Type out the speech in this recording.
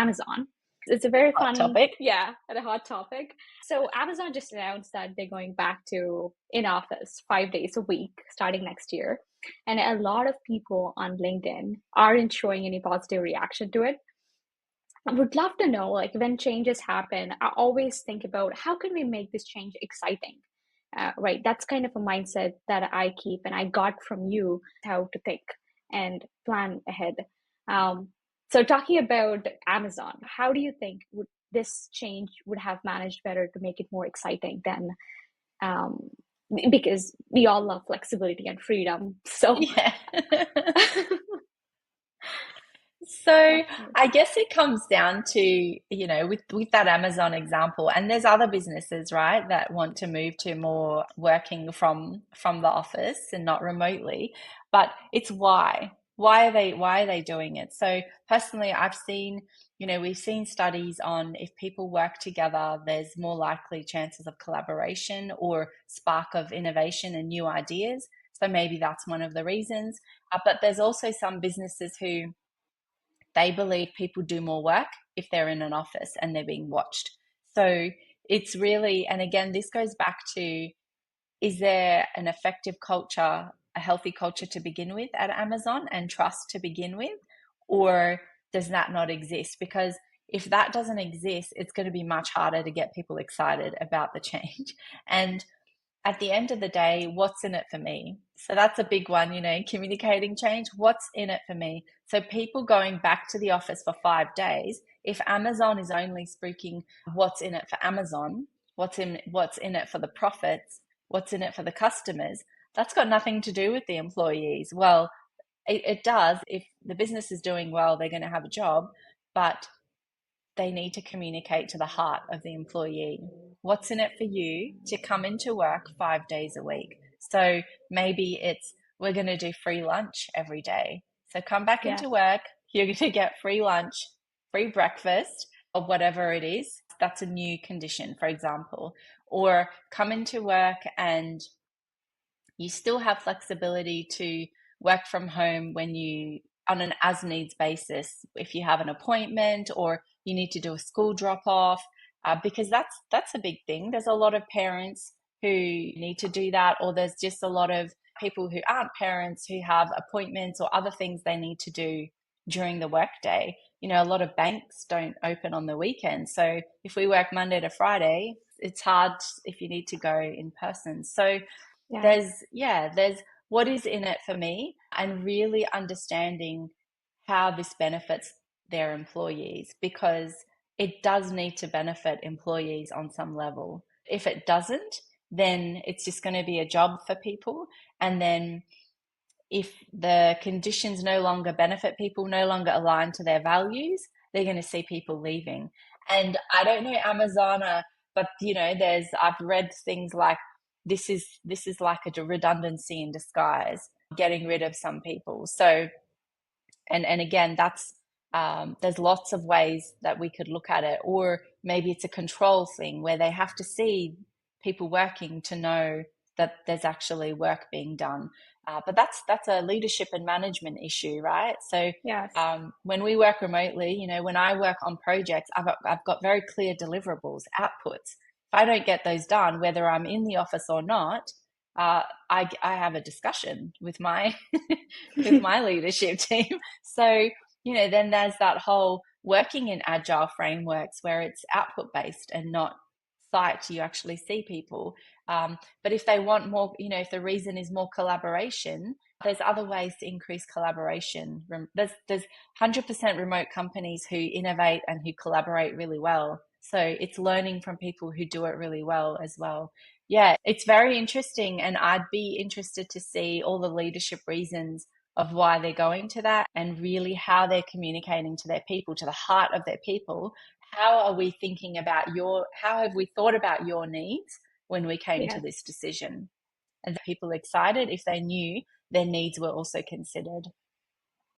Amazon. It's a very Hot fun, topic. yeah, and a hot topic. So Amazon just announced that they're going back to in office 5 days a week starting next year. And a lot of people on LinkedIn aren't showing any positive reaction to it. I would love to know, like, when changes happen, I always think about how can we make this change exciting? Right, that's kind of a mindset that I keep, and I got from you how to think and plan ahead. Um, so, talking about Amazon, how do you think would this change would have managed better to make it more exciting than um, because we all love flexibility and freedom. So, Yeah. So definitely. I guess it comes down to, with that Amazon example, and there's other businesses, right, that want to move to more working from the office and not remotely. But it's why. Why are they doing it? So personally, we've seen studies on if people work together, there's more likely chances of collaboration or spark of innovation and new ideas. So maybe that's one of the reasons. But there's also some businesses who they believe people do more work if they're in an office and they're being watched. So it's really, and again, this goes back to, is there an effective culture, a healthy culture to begin with at Amazon and trust to begin with? Or does that not exist? Because if that doesn't exist, it's going to be much harder to get people excited about the change. And at the end of the day, what's in it for me? So that's a big one, communicating change. What's in it for me? So people going back to the office for 5 days, if Amazon is only speaking what's in it for Amazon, what's in it for the profits, what's in it for the customers, that's got nothing to do with the employees. Well, it does. If the business is doing well, they're going to have a job, but they need to communicate to the heart of the employee. What's in it for you to come into work 5 days a week? So maybe it's we're going to do free lunch every day. So come back Yeah. into work, you're going to get free lunch, free breakfast, or whatever it is. That's a new condition, for example. Or come into work and you still have flexibility to work from home when you on an as needs basis if you have an appointment or you need to do a school drop off, because that's a big thing. There's a lot of parents who need to do that, or there's just a lot of people who aren't parents who have appointments or other things they need to do during the workday. A lot of banks don't open on the weekend, so if we work Monday to Friday, it's hard if you need to go in person. So Yeah. there's what is in it for me and really understanding how this benefits their employees, because it does need to benefit employees on some level. If it doesn't, then it's just going to be a job for people. And then if the conditions no longer benefit people, no longer align to their values, they're going to see people leaving. And I don't know Amazon, but I've read things like this is like a redundancy in disguise, getting rid of some people. So and again, that's there's lots of ways that we could look at it, or maybe it's a control thing where they have to see people working to know that there's actually work being done. But that's a leadership and management issue, right? So Yes. when we work remotely, when I work on projects, I've got very clear deliverables, outputs. If I don't get those done, whether I'm in the office or not, I have a discussion with my with my leadership team. So, then there's that whole working in agile frameworks where it's output based and not site. You actually see people. But if they want more, if the reason is more collaboration, there's other ways to increase collaboration. There's 100% remote companies who innovate and who collaborate really well. So it's learning from people who do it really well as well. Yeah, it's very interesting, and I'd be interested to see all the leadership reasons of why they're going to that and really how they're communicating to their people, to the heart of their people. How are we thinking about how have we thought about your needs when we came to Yes. this decision? And the people excited if they knew their needs were also considered.